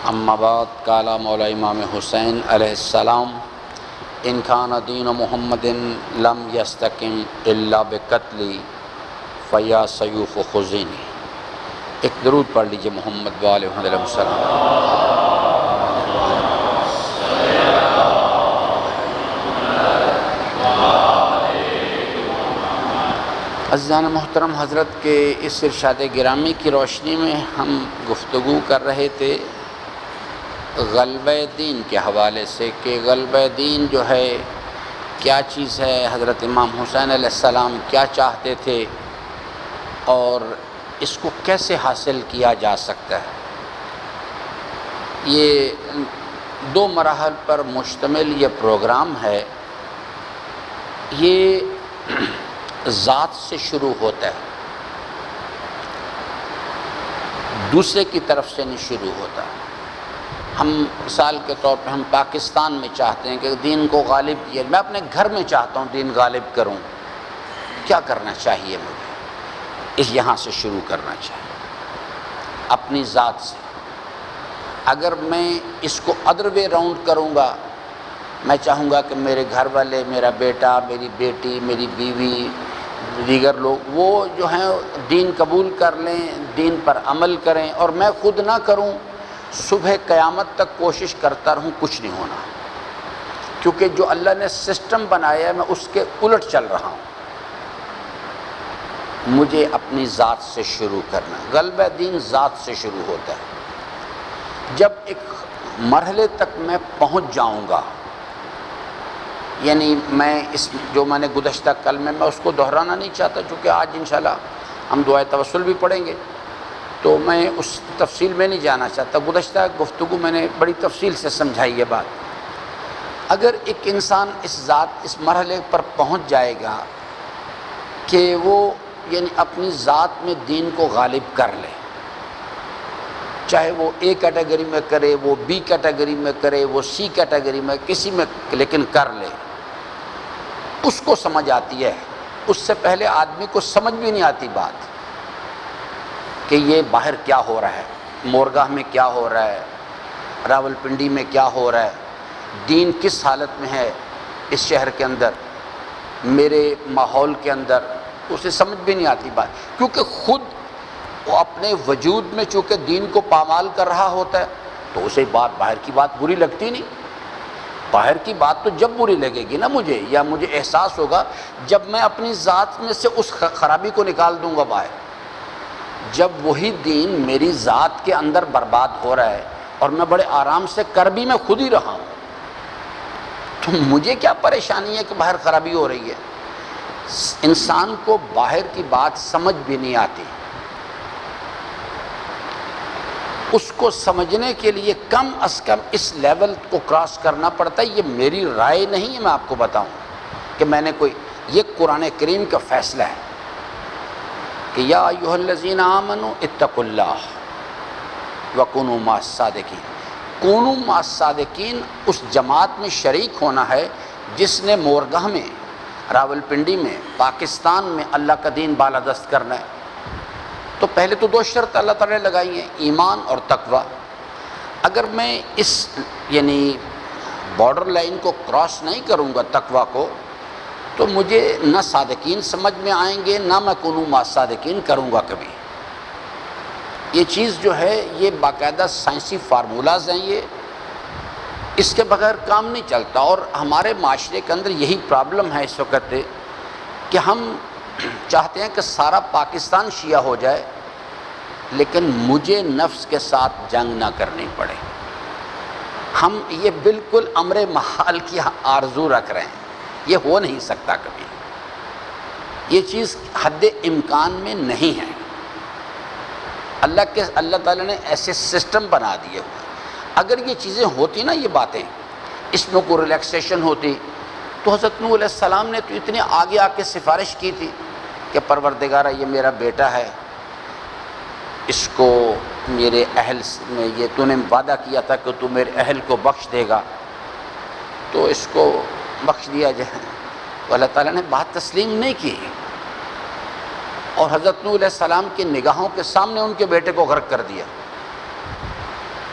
اما بعد قال مولا امام حسین علیہ السلام ان کان دین محمد لم یستقم الا بقتلی فیا سیوف خزینی۔ ایک درود پڑھ لیجئے محمد و آل محمد علیہ السلام۔ عزیزان محترم، حضرت کے اس ارشاد گرامی کی روشنی میں ہم گفتگو کر رہے تھے غلبہ دین کے حوالے سے کہ غلبہ دین جو ہے کیا چیز ہے، حضرت امام حسین علیہ السلام کیا چاہتے تھے اور اس کو کیسے حاصل کیا جا سکتا ہے۔ یہ 2 مراحل پر مشتمل یہ پروگرام ہے۔ یہ ذات سے شروع ہوتا ہے، دوسرے کی طرف سے نہیں شروع ہوتا۔ ہم مثال کے طور پہ ہم پاکستان میں چاہتے ہیں کہ دین کو غالب کیے، میں اپنے گھر میں چاہتا ہوں دین غالب کروں، کیا کرنا چاہیے مجھے؟ اس یہاں سے شروع کرنا چاہیے، اپنی ذات سے۔ اگر میں اس کو ادر وے راؤنڈ کروں گا، میں چاہوں گا کہ میرے گھر والے، میرا بیٹا، میری بیٹی، میری بیوی، دیگر لوگ وہ جو ہیں دین قبول کر لیں، دین پر عمل کریں، اور میں خود نہ کروں، صبح قیامت تک کوشش کرتا رہوں، کچھ نہیں ہونا، کیونکہ جو اللہ نے سسٹم بنایا ہے میں اس کے الٹ چل رہا ہوں۔ مجھے اپنی ذات سے شروع کرنا، غلبہ دین ذات سے شروع ہوتا ہے۔ جب ایک مرحلے تک میں پہنچ جاؤں گا، یعنی میں اس جو میں نے گزشتہ کل میں اس کو دہرانا نہیں چاہتا، چونکہ آج انشاءاللہ ہم دعائے توسل بھی پڑھیں گے، تو میں اس تفصیل میں نہیں جانا چاہتا۔ گزشتہ گفتگو میں نے بڑی تفصیل سے سمجھائی یہ بات۔ اگر ایک انسان اس مرحلے پر پہنچ جائے گا کہ وہ یعنی اپنی ذات میں دین کو غالب کر لے، چاہے وہ اے کیٹیگری میں کرے، وہ بی کیٹیگری میں کرے، وہ سی کیٹیگری میں، کسی میں لیکن کر لے، اس کو سمجھ آتی ہے۔ اس سے پہلے آدمی کو سمجھ بھی نہیں آتی بات کہ یہ باہر کیا ہو رہا ہے، مورگاہ میں کیا ہو رہا ہے، راول پنڈی میں کیا ہو رہا ہے، دین کس حالت میں ہے اس شہر کے اندر، میرے ماحول کے اندر، اسے سمجھ بھی نہیں آتی بات، کیونکہ خود وہ اپنے وجود میں چونکہ دین کو پامال کر رہا ہوتا ہے تو اسے باہر کی بات بری لگتی نہیں۔ باہر کی بات تو جب بری لگے گی نا مجھے، یا مجھے احساس ہوگا جب میں اپنی ذات میں سے اس خرابی کو نکال دوں گا باہر، جب وہی دین میری ذات کے اندر برباد ہو رہا ہے اور میں بڑے آرام سے کر بھی میں خود ہی رہا ہوں، تو مجھے کیا پریشانی ہے کہ باہر خرابی ہو رہی ہے۔ انسان کو باہر کی بات سمجھ بھی نہیں آتی، اس کو سمجھنے کے لیے کم از کم اس لیول کو کراس کرنا پڑتا ہے۔ یہ میری رائے نہیں ہے، میں آپ کو بتاؤں کہ میں نے یہ قرآن کریم کا فیصلہ ہے کہ یا ایھا الذین آمنوا اتقوا اللہ وکونوا مع الصادقین۔ کونوا مع الصادقین اس جماعت میں شریک ہونا ہے جس نے مورگاہ میں، راول پنڈی میں، پاکستان میں اللہ کا دین بالادست کرنا ہے۔ تو پہلے تو 2 شرط اللہ تعالیٰ نے لگائی ہیں، ایمان اور تقوی۔ اگر میں اس یعنی بارڈر لائن کو کراس نہیں کروں گا تقوی کو، تو مجھے نہ صادقین سمجھ میں آئیں گے، نہ میں کونوا مع الصادقین کروں گا کبھی۔ یہ چیز جو ہے یہ باقاعدہ سائنسی فارمولاز ہیں، یہ اس کے بغیر کام نہیں چلتا۔ اور ہمارے معاشرے کے اندر یہی پرابلم ہے اس وقت کہ ہم چاہتے ہیں کہ سارا پاکستان شیعہ ہو جائے، لیکن مجھے نفس کے ساتھ جنگ نہ کرنی پڑے۔ ہم یہ بالکل امر محال کی آرزو رکھ رہے ہیں، یہ ہو نہیں سکتا کبھی، یہ چیز حد امکان میں نہیں ہے۔ اللہ تعالیٰ نے ایسے سسٹم بنا دیے ہوئے، اگر یہ چیزیں ہوتی نا، یہ باتیں، اس میں کوئی ریلیکسیشن ہوتی، تو حضرت نوح علیہ السلام نے تو اتنے آگے آ کے سفارش کی تھی کہ پروردگارہ یہ میرا بیٹا ہے، اس کو میرے اہل میں، یہ تو نے وعدہ کیا تھا کہ تو میرے اہل کو بخش دے گا، تو اس کو بخش دیا جائے۔ تو اللہ تعالیٰ نے بات تسلیم نہیں کی، اور حضرت نوح علیہ السلام کی نگاہوں کے سامنے ان کے بیٹے کو غرق کر دیا۔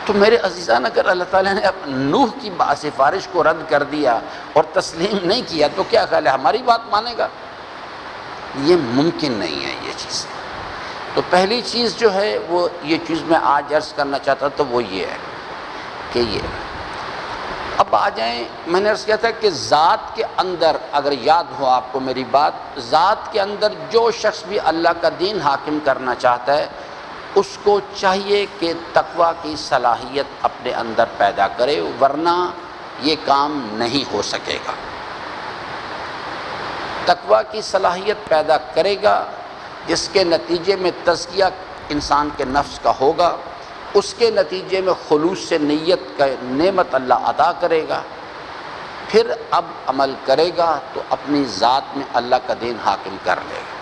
تو میرے عزیزان اگر اللہ تعالیٰ نے نوح کی سفارش کو رد کر دیا اور تسلیم نہیں کیا تو کیا خیال ہے ہماری بات مانے گا؟ یہ ممکن نہیں ہے یہ چیز۔ تو پہلی چیز جو ہے وہ یہ چیز میں آج عرض کرنا چاہتا تو وہ یہ ہے کہ یہ اب آ جائیں، میں نے عرض کیا تھا کہ ذات کے اندر اگر یاد ہو آپ کو میری بات، ذات کے اندر جو شخص بھی اللہ کا دین حاکم کرنا چاہتا ہے اس کو چاہیے کہ تقویٰ کی صلاحیت اپنے اندر پیدا کرے، ورنہ یہ کام نہیں ہو سکے گا۔ تقویٰ کی صلاحیت پیدا کرے گا، جس کے نتیجے میں تزکیہ انسان کے نفس کا ہوگا، اس کے نتیجے میں خلوص سے نیت کا نعمت اللہ عطا کرے گا، پھر اب عمل کرے گا تو اپنی ذات میں اللہ کا دین حاکم کر لے گا۔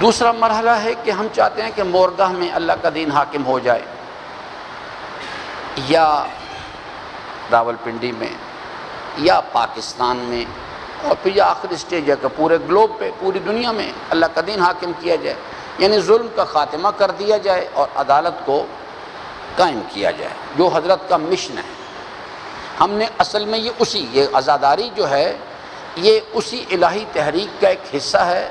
دوسرا مرحلہ ہے کہ ہم چاہتے ہیں کہ مورگاہ میں اللہ کا دین حاکم ہو جائے، یا راولپنڈی میں، یا پاکستان میں، اور پھر یہ آخری اسٹیج ہے کہ پورے گلوب پہ، پوری دنیا میں اللہ کا دین حاکم کیا جائے، یعنی ظلم کا خاتمہ کر دیا جائے اور عدالت کو قائم کیا جائے، جو حضرت کا مشن ہے۔ ہم نے اصل میں یہ عزاداری جو ہے یہ اسی الہی تحریک کا ایک حصہ ہے،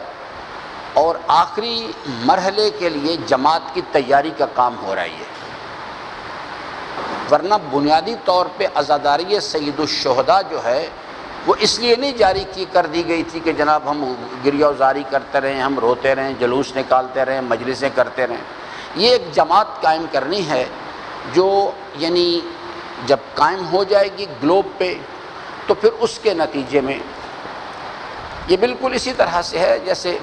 اور آخری مرحلے کے لیے جماعت کی تیاری کا کام ہو رہی ہے، ورنہ بنیادی طور پہ عزاداری سید الشہداء جو ہے وہ اس لیے نہیں جاری کر دی گئی تھی کہ جناب ہم گریہ وزاری کرتے رہیں، ہم روتے رہیں، جلوس نکالتے رہیں، مجلسیں کرتے رہیں۔ یہ ایک جماعت قائم کرنی ہے جو یعنی جب قائم ہو جائے گی گلوب پہ تو پھر اس کے نتیجے میں یہ بالکل اسی طرح سے ہے جیسے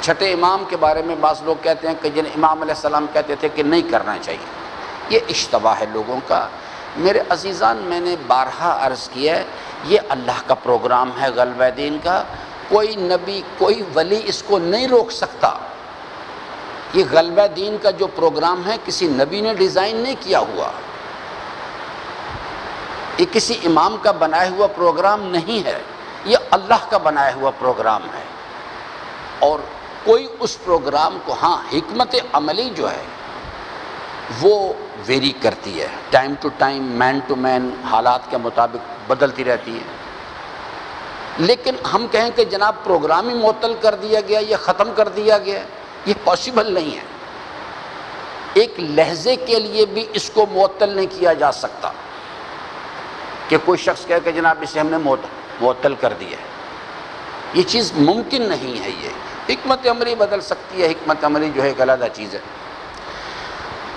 چھٹے امام کے بارے میں بعض لوگ کہتے ہیں کہ جن امام علیہ السلام کہتے تھے کہ نہیں کرنا چاہیے، یہ اشتباہ ہے لوگوں کا۔ میرے عزیزان، میں نے بارہا عرض کیا ہے یہ اللہ کا پروگرام ہے غلبہ دین کا، کوئی نبی کوئی ولی اس کو نہیں روک سکتا۔ یہ غلبہ دین کا جو پروگرام ہے کسی نبی نے ڈیزائن نہیں کیا ہوا، یہ کسی امام کا بنایا ہوا پروگرام نہیں ہے، یہ اللہ کا بنایا ہوا پروگرام ہے، اور کوئی اس پروگرام کو حکمت عملی جو ہے وہ ویری کرتی ہے، time to time, man to man, حالات کے مطابق بدلتی رہتی ہے۔ لیکن ہم کہیں کہ جناب پروگرام ہی معطل کر دیا گیا، یہ ختم کر دیا گیا، یہ پاسبل نہیں ہے۔ ایک لہجے کے لیے بھی اس کو معطل نہیں کیا جا سکتا کہ کوئی شخص کہے کہ جناب اسے ہم نے معطل کر دیا ہے، یہ چیز ممکن نہیں ہے۔ یہ حکمت عملی بدل سکتی ہے، حکمت عملی جو ہے ایک علیحدہ چیز ہے۔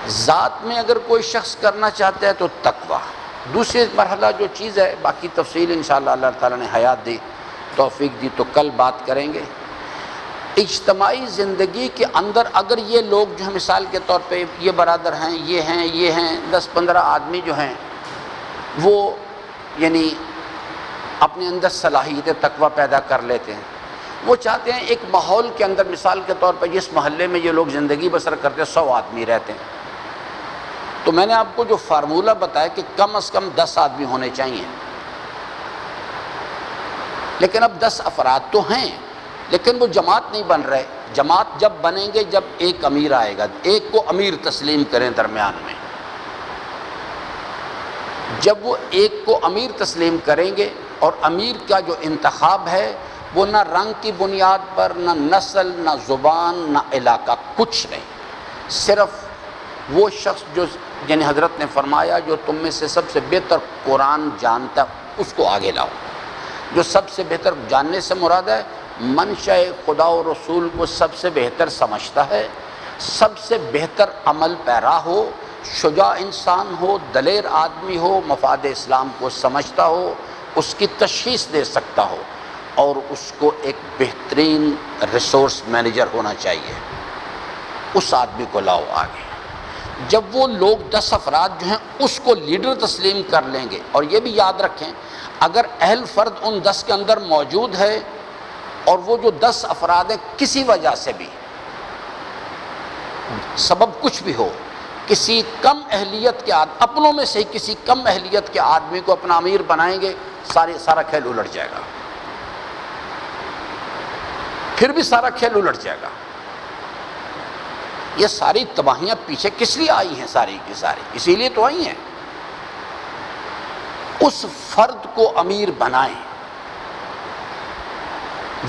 ذات میں اگر کوئی شخص کرنا چاہتا ہے تو تقویٰ۔ دوسری مرحلہ جو چیز ہے، باقی تفصیل انشاءاللہ اللہ تعالیٰ نے حیات دی، توفیق دی تو کل بات کریں گے۔ اجتماعی زندگی کے اندر اگر یہ لوگ جو ہیں مثال کے طور پہ یہ برادر ہیں، یہ ہیں 10-15 آدمی جو ہیں وہ یعنی اپنے اندر صلاحیت تقویٰ پیدا کر لیتے ہیں، وہ چاہتے ہیں ایک ماحول کے اندر مثال کے طور پر جس محلے میں یہ لوگ زندگی بسر کرتے 100 آدمی رہتے ہیں، تو میں نے آپ کو جو فارمولہ بتایا کہ کم از کم 10 آدمی ہونے چاہیے، لیکن اب 10 افراد تو ہیں لیکن وہ جماعت نہیں بن رہے۔ جماعت جب بنیں گے جب ایک امیر آئے گا، ایک کو امیر تسلیم کریں درمیان میں، جب وہ ایک کو امیر تسلیم کریں گے، اور امیر کا جو انتخاب ہے وہ نہ رنگ کی بنیاد پر، نہ نسل، نہ زبان، نہ علاقہ، کچھ نہیں، صرف وہ شخص جو یعنی حضرت نے فرمایا جو تم میں سے سب سے بہتر قرآن جانتا اس کو آگے لاؤ۔ جو سب سے بہتر جاننے سے مراد ہے منشأ خدا و رسول کو سب سے بہتر سمجھتا ہے، سب سے بہتر عمل پیرا ہو، شجاع انسان ہو، دلیر آدمی ہو، مفاد اسلام کو سمجھتا ہو، اس کی تشخیص دے سکتا ہو، اور اس کو ایک بہترین ریسورس مینیجر ہونا چاہیے، اس آدمی کو لاؤ آگے۔ جب وہ لوگ 10 افراد جو ہیں اس کو لیڈر تسلیم کر لیں گے، اور یہ بھی یاد رکھیں اگر اہل فرد ان 10 کے اندر موجود ہے اور وہ جو 10 افراد ہیں کسی وجہ سے بھی سبب کچھ بھی ہو، کسی کم اہلیت کے اپنوں میں سے ہی کسی کم اہلیت کے آدمی کو اپنا امیر بنائیں گے، سارا کھیل الٹ جائے گا، پھر بھی سارا کھیل الٹ جائے گا۔ یہ ساری تباہیاں پیچھے کس لیے آئی ہیں؟ ساری کی ساری اسی لیے تو آئی ہیں، اس فرد کو امیر بنائیں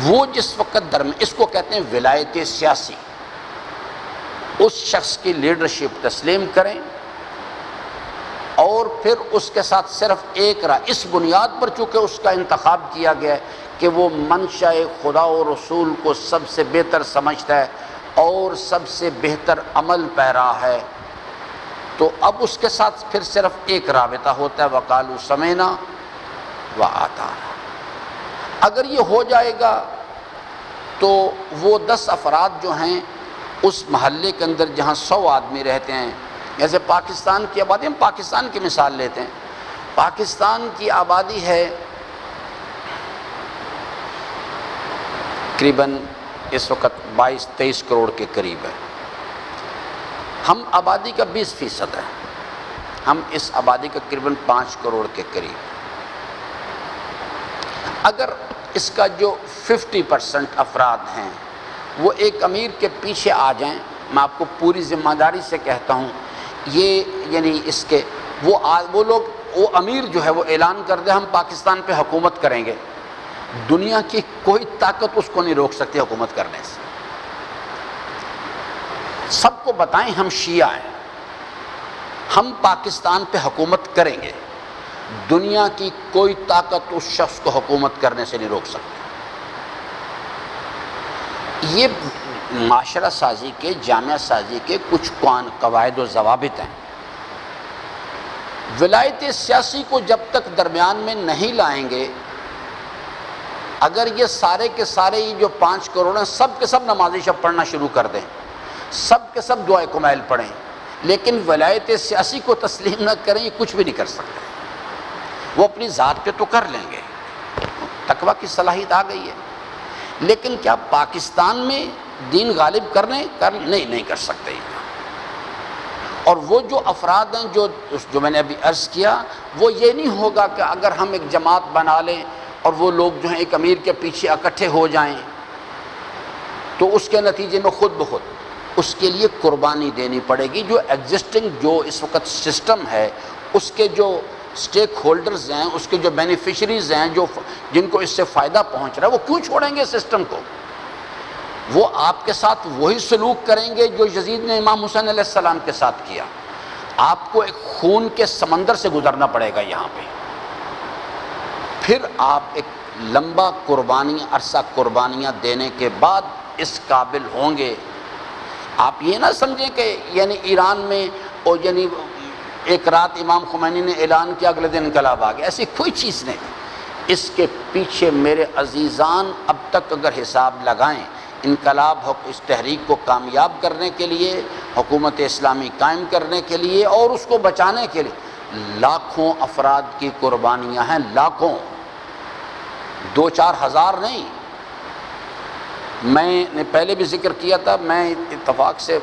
وہ جس وقت اس کو کہتے ہیں ولایت سیاسی، اس شخص کی لیڈرشپ تسلیم کریں اور پھر اس کے ساتھ صرف ایک رائے، اس بنیاد پر چونکہ اس کا انتخاب کیا گیا ہے کہ وہ منشاء خدا و رسول کو سب سے بہتر سمجھتا ہے اور سب سے بہتر عمل پیرا ہے، تو اب اس کے ساتھ پھر صرف ایک رابطہ ہوتا ہے، وقالوا سمعنا واطعنا۔ اگر یہ ہو جائے گا تو وہ 10 افراد جو ہیں اس محلے کے اندر جہاں 100 آدمی رہتے ہیں، جیسے پاکستان کی آبادی، ہم پاکستان کی مثال لیتے ہیں، پاکستان کی آبادی ہے تقریباً اس وقت 22-23 کروڑ کے قریب ہے، ہم آبادی کا 20% ہے، ہم اس آبادی کا تقریباً 5 کروڑ کے قریب۔ اگر اس کا جو 50% افراد ہیں وہ ایک امیر کے پیچھے آ جائیں، میں آپ کو پوری ذمہ داری سے کہتا ہوں، یہ یعنی اس کے وہ لوگ، وہ امیر جو ہے وہ اعلان کر دے ہم پاکستان پہ حکومت کریں گے، دنیا کی کوئی طاقت اس کو نہیں روک سکتی حکومت کرنے سے۔ سب کو بتائیں ہم شیعہ ہیں، ہم پاکستان پہ حکومت کریں گے، دنیا کی کوئی طاقت اس شخص کو حکومت کرنے سے نہیں روک سکتی۔ یہ معاشرہ سازی کے، جامعہ سازی کے کچھ قواعد و ضوابط ہیں۔ ولایت سیاسی کو جب تک درمیان میں نہیں لائیں گے، اگر یہ سارے کے سارے یہ جو 5 کروڑ ہیں سب کے سب نماز شب پڑھنا شروع کر دیں، سب کے سب دعائے کمیل پڑھیں، لیکن ولایت سیاسی کو تسلیم نہ کریں، یہ کچھ بھی نہیں کر سکتے۔ وہ اپنی ذات پہ تو کر لیں گے، تقویٰ کی صلاحیت آ گئی ہے، لیکن کیا پاکستان میں دین غالب نہیں کر سکتے۔ اور وہ جو افراد ہیں جو میں نے ابھی عرض کیا، وہ یہ نہیں ہوگا کہ اگر ہم ایک جماعت بنا لیں اور وہ لوگ جو ہیں ایک امیر کے پیچھے اکٹھے ہو جائیں تو اس کے نتیجے میں خود بخود اس کے لیے قربانی دینی پڑے گی۔ جو ایگزسٹنگ جو اس وقت سسٹم ہے، اس کے جو اسٹیک ہولڈرز ہیں، اس کے جو بینیفیشریز ہیں، جن کو اس سے فائدہ پہنچ رہا ہے، وہ کیوں چھوڑیں گے سسٹم کو؟ وہ آپ کے ساتھ وہی سلوک کریں گے جو یزید نے امام حسین علیہ السلام کے ساتھ کیا۔ آپ کو ایک خون کے سمندر سے گزرنا پڑے گا یہاں پہ، پھر آپ ایک لمبا عرصہ قربانیاں دینے کے بعد اس قابل ہوں گے۔ آپ یہ نہ سمجھیں کہ یعنی ایران میں اور یعنی ایک رات امام خمینی نے اعلان کیا اگلے دن انقلاب آ گیا، ایسی کوئی چیز نہیں۔ اس کے پیچھے میرے عزیزان اب تک اگر حساب لگائیں، انقلاب اس تحریک کو کامیاب کرنے کے لیے، حکومت اسلامی قائم کرنے کے لیے اور اس کو بچانے کے لیے لاکھوں افراد کی قربانیاں ہیں، لاکھوں، 2-4 ہزار نہیں۔ میں نے پہلے بھی ذکر کیا تھا، میں اتفاق سے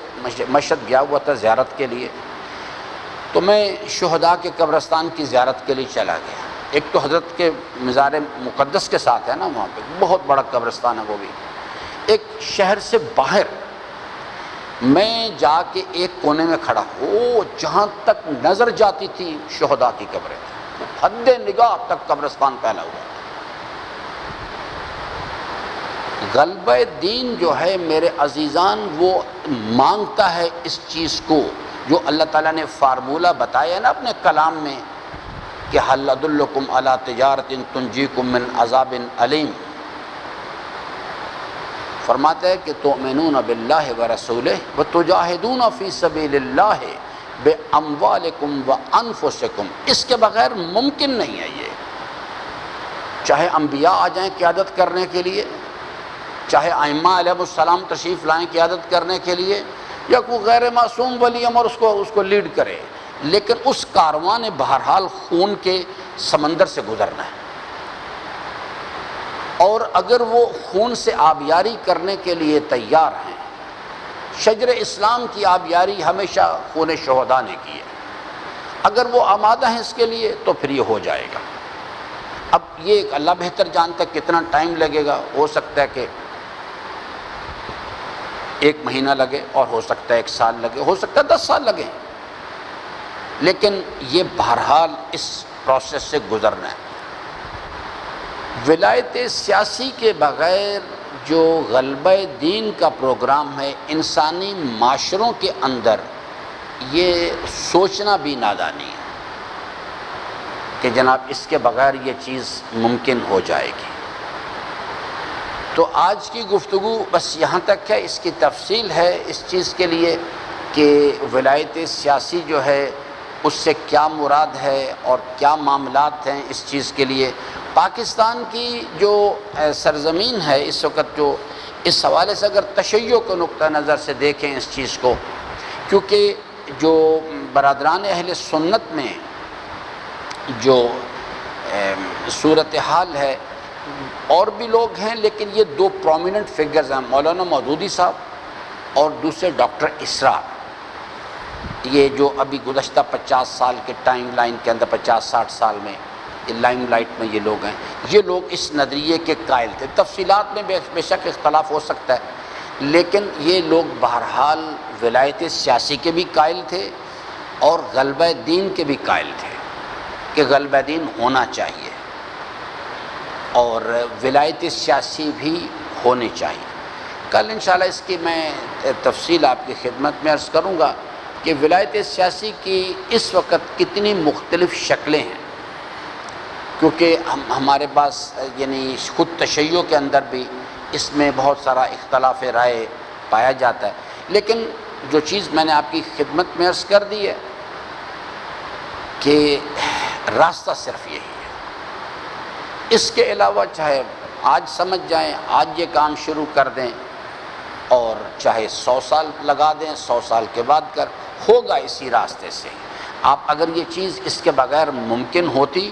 مشہد گیا ہوا تھا زیارت کے لیے، تو میں شہداء کے قبرستان کی زیارت کے لیے چلا گیا۔ ایک تو حضرت کے مزار مقدس کے ساتھ ہے نا، وہاں پہ بہت بڑا قبرستان ہے وہ بھی۔ ایک شہر سے باہر میں جا کے ایک کونے میں کھڑا ہوں، جہاں تک نظر جاتی تھی شہداء کی قبریں، حد نگاہ تک قبرستان پھیلا ہوا۔ غلبہ دین جو ہے میرے عزیزان، وہ مانگتا ہے اس چیز کو جو اللہ تعالیٰ نے فارمولہ بتایا نا اپنے کلام میں کہ هل ادلکم علی تجارۃ تنجیکم من عذاب علیم، فرماتا ہے کہ تؤمنون باللہ ورسولہ وتجاہدون فی سبیل اللہ باموالکم وانفسکم، اس کے بغیر ممکن نہیں ہے یہ۔ چاہے انبیاء آ جائیں قیادت کرنے کے لیے، چاہے ائمہ علیہ السلام تشریف لائیں قیادت کرنے کے لیے، یا کوئی غیر معصوم ولی امر اس کو لیڈ کرے، لیکن اس کاروان نے بہرحال خون کے سمندر سے گزرنا ہے، اور اگر وہ خون سے آبیاری کرنے کے لیے تیار ہیں، شجر اسلام کی آبیاری ہمیشہ خون شہداء نے کی ہے، اگر وہ آمادہ ہیں اس کے لیے تو پھر یہ ہو جائے گا۔ اب یہ اللہ بہتر جانتا ہے کتنا ٹائم لگے گا، ہو سکتا ہے کہ 1 مہینہ لگے اور ہو سکتا ہے 1 سال لگے، ہو سکتا ہے 10 سال لگے، لیکن یہ بہرحال اس پروسیس سے گزرنا ہے۔ ولایت سیاسی کے بغیر جو غلبہ دین کا پروگرام ہے انسانی معاشروں کے اندر، یہ سوچنا بھی نادانی ہے کہ جناب اس کے بغیر یہ چیز ممکن ہو جائے گی۔ تو آج کی گفتگو بس یہاں تک ہے، اس کی تفصیل ہے اس چیز کے لیے کہ ولایت سیاسی جو ہے اس سے کیا مراد ہے اور کیا معاملات ہیں اس چیز کے لیے۔ پاکستان کی جو سرزمین ہے اس وقت، جو اس حوالے سے اگر تشیع کو نقطہ نظر سے دیکھیں اس چیز کو، کیونکہ جو برادران اہل سنت میں جو صورتحال ہے، اور بھی لوگ ہیں لیکن یہ 2 پرومیننٹ فگرز ہیں، مولانا مودودی صاحب اور دوسرے ڈاکٹر اسرار۔ یہ جو ابھی گزشتہ 50 سال کے ٹائم لائن کے اندر، 50-60 سال میں لائم لائٹ میں یہ لوگ ہیں، یہ لوگ اس نظریے کے قائل تھے۔ تفصیلات میں بے شک اختلاف ہو سکتا ہے، لیکن یہ لوگ بہرحال ولایت سیاسی کے بھی قائل تھے اور غلبہ دین کے بھی قائل تھے کہ غلبہ دین ہونا چاہیے اور ولایت سیاسی بھی ہونی چاہیے۔ کل انشاءاللہ اس کی میں تفصیل آپ کی خدمت میں عرض کروں گا کہ ولایت سیاسی کی اس وقت کتنی مختلف شکلیں ہیں، کیونکہ ہمارے پاس یعنی خود تشیع کے اندر بھی اس میں بہت سارا اختلاف رائے پایا جاتا ہے، لیکن جو چیز میں نے آپ کی خدمت میں عرض کر دی ہے کہ راستہ صرف یہی ہے۔ اس کے علاوہ چاہے آج سمجھ جائیں، آج یہ کام شروع کر دیں، اور چاہے 100 سال لگا دیں، 100 سال کے بعد ہوگا اسی راستے سے۔ آپ اگر یہ چیز اس کے بغیر ممکن ہوتی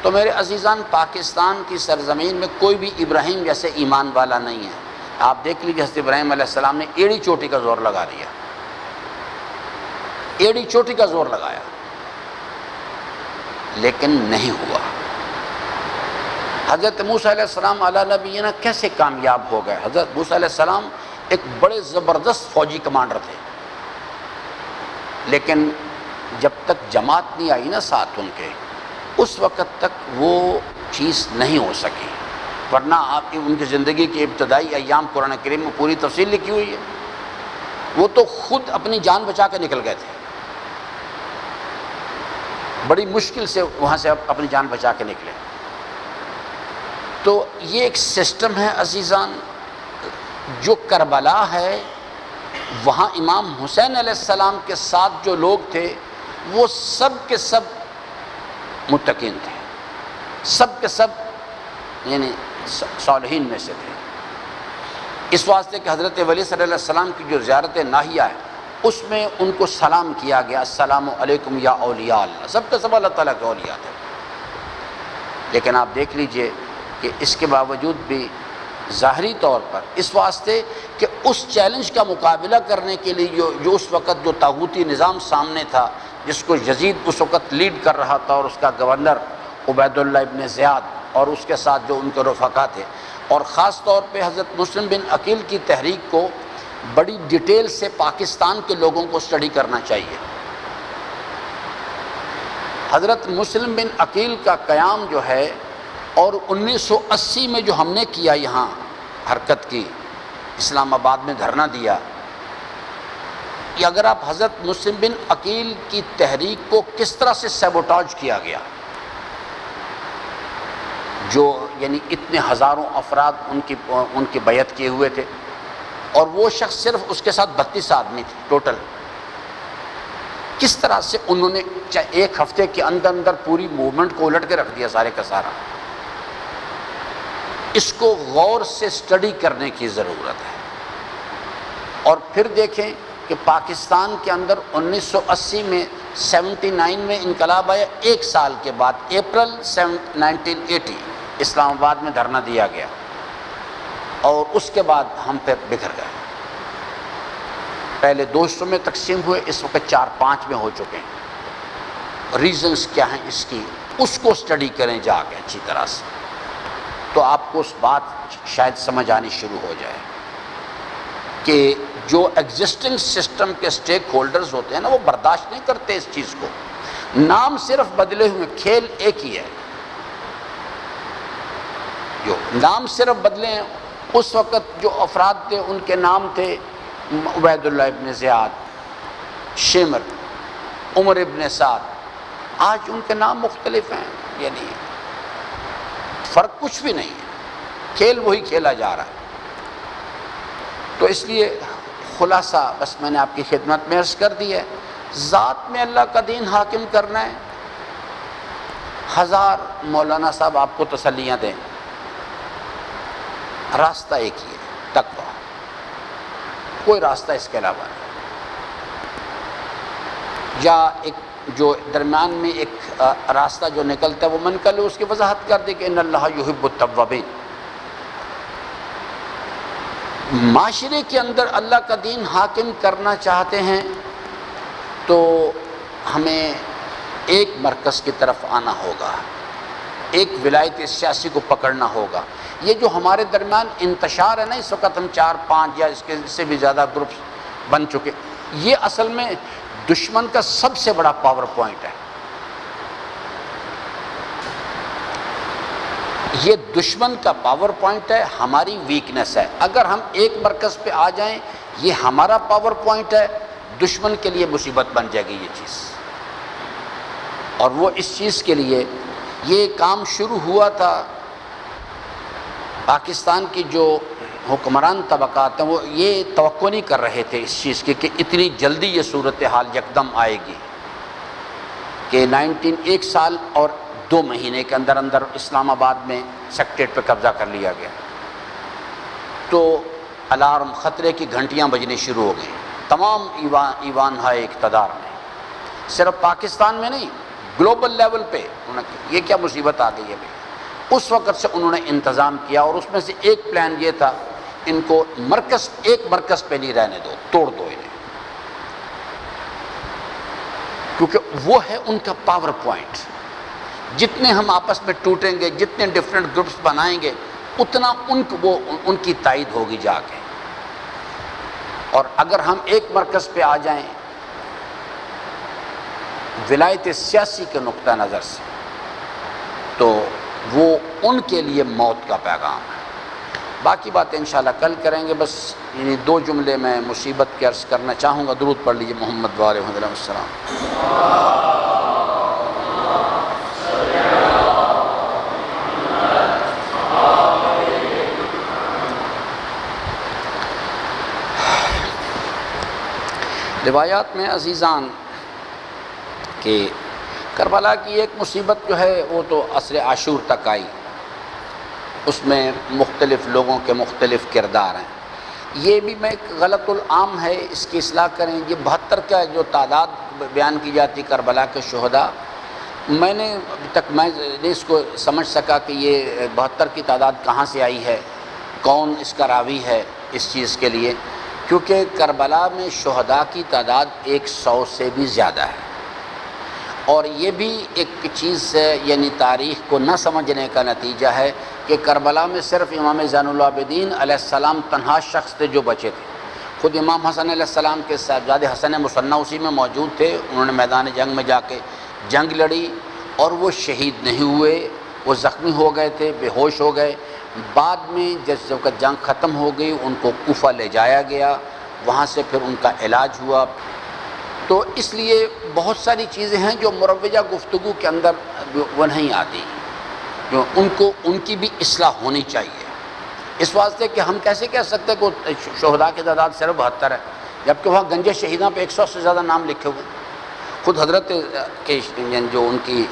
تو میرے عزیزان پاکستان کی سرزمین میں کوئی بھی ابراہیم جیسے ایمان والا نہیں ہے۔ آپ دیکھ لیجیے حضرت ابراہیم علیہ السلام نے ایڑی چوٹی کا زور لگا دیا، ایڑی چوٹی کا زور لگایا، لیکن نہیں ہوا۔ حضرت موسیٰ علیہ السلام علی نبینا کیسے کامیاب ہو گئے؟ حضرت موسیٰ علیہ السلام ایک بڑے زبردست فوجی کمانڈر تھے، لیکن جب تک جماعت نہیں آئی نا ساتھ ان کے، اس وقت تک وہ چیز نہیں ہو سکی، ورنہ آپ کی ان کی زندگی کی ابتدائی ایام قرآن کریم میں پوری تفصیل لکھی ہوئی ہے۔ وہ تو خود اپنی جان بچا کے نکل گئے تھے، بڑی مشکل سے وہاں سے اپنی جان بچا کے نکلے۔ تو یہ ایک سسٹم ہے عزیزان، جو کربلا ہے وہاں امام حسین علیہ السلام کے ساتھ جو لوگ تھے وہ سب کے سب متقین تھے، سب کے سب یعنی صالحین میں سے تھے، اس واسطے کہ حضرت ولی صلی اللہ علیہ وسلم کی جو زیارت ناہیہ ہے اس میں ان کو سلام کیا گیا، السلام علیکم یا اولیاء اللہ، سب کے سب اللہ تعالیٰ کے اولیاء تھے۔ لیکن آپ دیکھ لیجئے کہ اس کے باوجود بھی ظاہری طور پر اس واسطے کہ اس چیلنج کا مقابلہ کرنے کے لیے جو اس وقت جو طاغوتی نظام سامنے تھا، جس کو یزید اس وقت لیڈ کر رہا تھا اور اس کا گورنر عبید اللہ ابن زیاد اور اس کے ساتھ جو ان کے رفقا تھے، اور خاص طور پہ حضرت مسلم بن عقیل کی تحریک کو بڑی ڈیٹیل سے پاکستان کے لوگوں کو اسٹڈی کرنا چاہیے۔ حضرت مسلم بن عقیل کا قیام جو ہے اور 1980 میں جو ہم نے کیا یہاں حرکت کی، اسلام آباد میں دھرنا دیا، کہ اگر آپ حضرت مسلم بن عقیل کی تحریک کو کس طرح سے سیبوٹاج کیا گیا، جو یعنی اتنے ہزاروں افراد ان کی بیعت کیے ہوئے تھے، اور وہ شخص صرف اس کے ساتھ 32 آدمی تھے ٹوٹل، کس طرح سے انہوں نے 1 ہفتے کے اندر اندر پوری موومنٹ کو الٹ کے رکھ دیا سارے کا سارا۔ اس کو غور سے اسٹڈی کرنے کی ضرورت ہے۔ اور پھر دیکھیں کہ پاکستان کے اندر 1980 میں 79 میں انقلاب آیا، 1 سال کے بعد اپریل 1980 اسلام آباد میں دھرنا دیا گیا، اور اس کے بعد ہم پھر بکھر گئے۔ پہلے 2 حصوں میں تقسیم ہوئے، اس وقت 4-5 میں ہو چکے ہیں۔ ریزنز کیا ہیں اس کی، اس کو اسٹڈی کریں جا کے اچھی طرح سے، تو آپ کو اس بات شاید سمجھ آنی شروع ہو جائے کہ جو ایگزسٹنگ سسٹم کے سٹیک ہولڈرز ہوتے ہیں نا، وہ برداشت نہیں کرتے اس چیز کو. نام صرف بدلے ہوئے، کھیل ایک ہی ہے. جو نام صرف بدلے ہیں، اس وقت جو افراد تھے ان کے نام تھے عبید اللہ ابن زیاد، شمر، عمر ابن سعد. آج ان کے نام مختلف ہیں، یعنی فرق کچھ بھی نہیں ہے، کھیل وہی کھیلا جا رہا ہے. تو اس لیے خلاصہ بس میں نے آپ کی خدمت میں عرض کر دی ہے، ذات میں اللہ کا دین حاکم کرنا ہے. ہزار مولانا صاحب آپ کو تسلیاں دیں، راستہ ایک ہی ہے، تقویٰ. کوئی راستہ اس کے علاوہ نہیں. یا ایک جو درمیان میں ایک راستہ جو نکلتا ہے وہ من کر لے، اس کی وضاحت کر دے کہ ان اللہ یحب التوابین. معاشرے کے اندر اللہ کا دین حاکم کرنا چاہتے ہیں تو ہمیں ایک مرکز کی طرف آنا ہوگا، ایک ولایت سیاسی کو پکڑنا ہوگا. یہ جو ہمارے درمیان انتشار ہے نا، اس وقت ہم 4 5 یا اس سے بھی زیادہ گروپس بن چکے، یہ اصل میں دشمن کا سب سے بڑا پاور پوائنٹ ہے. یہ دشمن کا پاور پوائنٹ ہے، ہماری ویکنس ہے. اگر ہم ایک مرکز پہ آ جائیں، یہ ہمارا پاور پوائنٹ ہے، دشمن کے لیے مصیبت بن جائے گی یہ چیز. اور وہ اس چیز کے لیے یہ کام شروع ہوا تھا. پاکستان کی جو حکمران طبقات ہیں وہ یہ توقع نہیں کر رہے تھے اس چیز کی کہ اتنی جلدی یہ صورتحال یکدم آئے گی، کہ 1 سال اور 2 مہینے کے اندر اندر اسلام آباد میں سیکٹریٹ پہ قبضہ کر لیا گیا. تو الارم، خطرے کی گھنٹیاں بجنے شروع ہو گئیں تمام ایوان ہائے اقتدار میں. صرف پاکستان میں نہیں، گلوبل لیول پہ یہ کیا مصیبت آ گئی ہے. اس وقت سے انہوں نے انتظام کیا، اور اس میں سے ایک پلان یہ تھا ان کو ایک مرکز پہ نہیں رہنے دو، توڑ دو انہیں، کیونکہ وہ ہے ان کا پاور پوائنٹ. جتنے ہم آپس میں ٹوٹیں گے، جتنے ڈفرینٹ گروپس بنائیں گے، اتنا ان کی تائید ہوگی جا کے. اور اگر ہم ایک مرکز پہ آ جائیں ولایت سیاسی کے نقطہ نظر سے، تو وہ ان کے لیے موت کا پیغام ہے. باقی باتیں انشاءاللہ کل کریں گے. بس یعنی 2 جملے میں مصیبت کے عرض کرنا چاہوں گا. درود پڑھ لیجیے محمد وعلیہ السلام. روایات میں عزیزان کہ کربلا کی ایک مصیبت جو ہے وہ تو عصر عاشور تک آئی. اس میں مختلف لوگوں کے مختلف کردار ہیں. یہ بھی میں ایک غلط العام ہے، اس کی اصلاح کریں. یہ 72 کا جو تعداد بیان کی جاتی کربلا کے شہداء، میں نے ابھی تک میں اس کو سمجھ سکا کہ یہ 72 کی تعداد کہاں سے آئی ہے، کون اس کا راوی ہے اس چیز کے لیے. کیونکہ کربلا میں شہداء کی تعداد 100 سے بھی زیادہ ہے. اور یہ بھی ایک چیز یعنی تاریخ کو نہ سمجھنے کا نتیجہ ہے کہ کربلا میں صرف امام زین العابدین علیہ السلام تنہا شخص تھے جو بچے تھے. خود امام حسن علیہ السلام کے صاحبزادے حسن مصنع اسی میں موجود تھے. انہوں نے میدان جنگ میں جا کے جنگ لڑی اور وہ شہید نہیں ہوئے، وہ زخمی ہو گئے تھے، بے ہوش ہو گئے. بعد میں جب جنگ ختم ہو گئی ان کو کوفہ لے جایا گیا، وہاں سے پھر ان کا علاج ہوا. تو اس لیے بہت ساری چیزیں ہیں جو مروجہ گفتگو کے اندر وہ نہیں آتی، جو ان کی بھی اصلاح ہونی چاہیے. اس واسطے کہ ہم کیسے کہہ سکتے کہ شہداء کی تعداد صرف 72 ہے، جبکہ وہاں گنج شہیداں پہ 100 سے زیادہ نام لکھے ہوئے. خود حضرت کے جو ان کی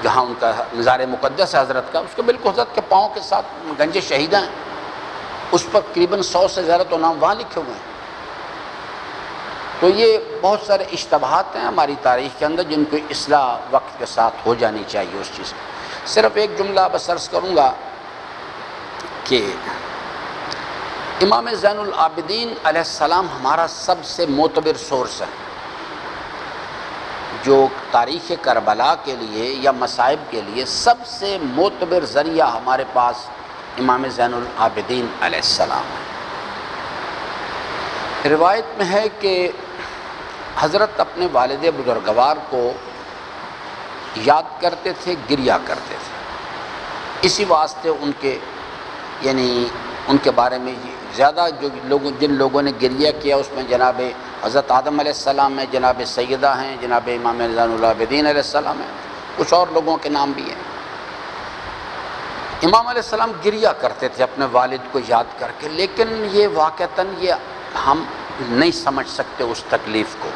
جہاں ان کا مزار مقدس ہے حضرت کا، اس کے بالکل حضرت کے پاؤں کے ساتھ گنج شہیداں ہیں، اس پر تقریباً 100 سے زیادہ تو نام وہاں لکھے ہوئے ہیں. تو یہ بہت سارے اشتباہات ہیں ہماری تاریخ کے اندر جن کو اصلاح وقت کے ساتھ ہو جانی چاہیے اس چیز. صرف ایک جملہ بس عرض کروں گا کہ امام زین العابدین علیہ السلام ہمارا سب سے معتبر سورس ہے. جو تاریخ کربلا کے لیے یا مصائب کے لیے سب سے معتبر ذریعہ ہمارے پاس امام زین العابدین علیہ السلام ہے. روایت میں ہے کہ حضرت اپنے والد بزرگوار کو یاد کرتے تھے، گریہ کرتے تھے، اسی واسطے ان کے ان کے بارے میں زیادہ جن لوگوں نے گریہ کیا اس میں جناب حضرت آدم علیہ السلام ہیں، جناب سیدہ ہیں، جناب امام زین العابدین علیہ السلام ہیں، کچھ اور لوگوں کے نام بھی ہیں۔ امام علیہ السلام گریہ کرتے تھے اپنے والد کو یاد کر کے، لیکن یہ واقعتاً ہم نہیں سمجھ سکتے اس تکلیف کو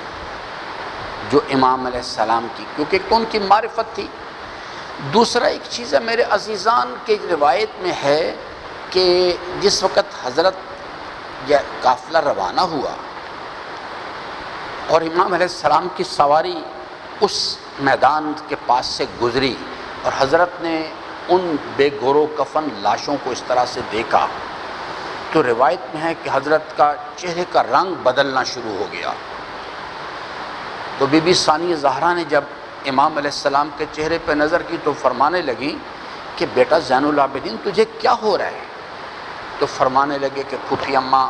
جو امام علیہ السلام کی، کیونکہ تو ان کی معرفت تھی۔ دوسرا ایک چیز ہے میرے عزیزان کہ روایت میں ہے کہ جس وقت حضرت یا قافلہ روانہ ہوا اور امام علیہ السلام کی سواری اس میدان کے پاس سے گزری اور حضرت نے ان بے گورو کفن لاشوں کو اس طرح سے دیکھا، تو روایت میں ہے کہ حضرت کا چہرے کا رنگ بدلنا شروع ہو گیا۔ تو بی بی ثانیہ زہرا نے جب امام علیہ السلام کے چہرے پہ نظر کی تو فرمانے لگی کہ بیٹا زین العابدین تجھے کیا ہو رہا ہے؟ تو فرمانے لگے کہ پھوپھی اماں،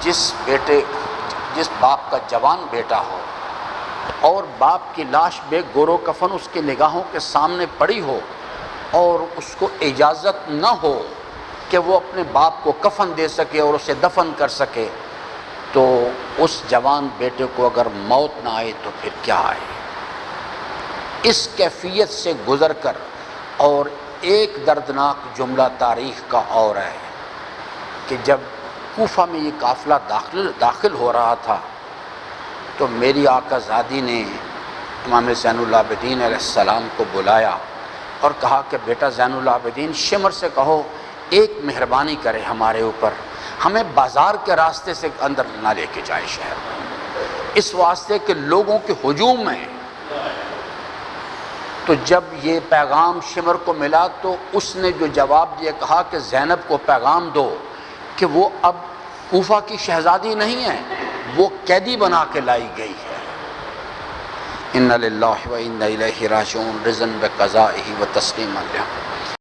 جس باپ کا جوان بیٹا ہو اور باپ کی لاش بے گورو کفن اس کی نگاہوں کے سامنے پڑی ہو اور اس کو اجازت نہ ہو کہ وہ اپنے باپ کو کفن دے سکے اور اسے دفن کر سکے، تو اس جوان بیٹے کو اگر موت نہ آئے تو پھر کیا آئے؟ اس کیفیت سے گزر کر اور ایک دردناک جملہ تاریخ کا اور ہے کہ جب کوفہ میں یہ قافلہ داخل ہو رہا تھا تو میری آقا زادی نے امام زین العابدین علیہ السلام کو بلایا اور کہا کہ بیٹا زین العابدین شمر سے کہو ایک مہربانی کرے ہمارے اوپر، ہمیں بازار کے راستے سے اندر نہ لے کے جائے شہر میں، اس واسطے کہ لوگوں کے ہجوم ہیں۔ تو جب یہ پیغام شمر کو ملا تو اس نے جو جواب دیا کہا کہ زینب کو پیغام دو کہ وہ اب کوفہ کی شہزادی نہیں ہے، وہ قیدی بنا کے لائی گئی ہے۔ اِنَّ لِلَّهِ وَإِنَّ إِلَيْهِ رَاجِعُونَ رِضًا بِقَضَائِهِ وَتَسْلِيمًا لَهُ۔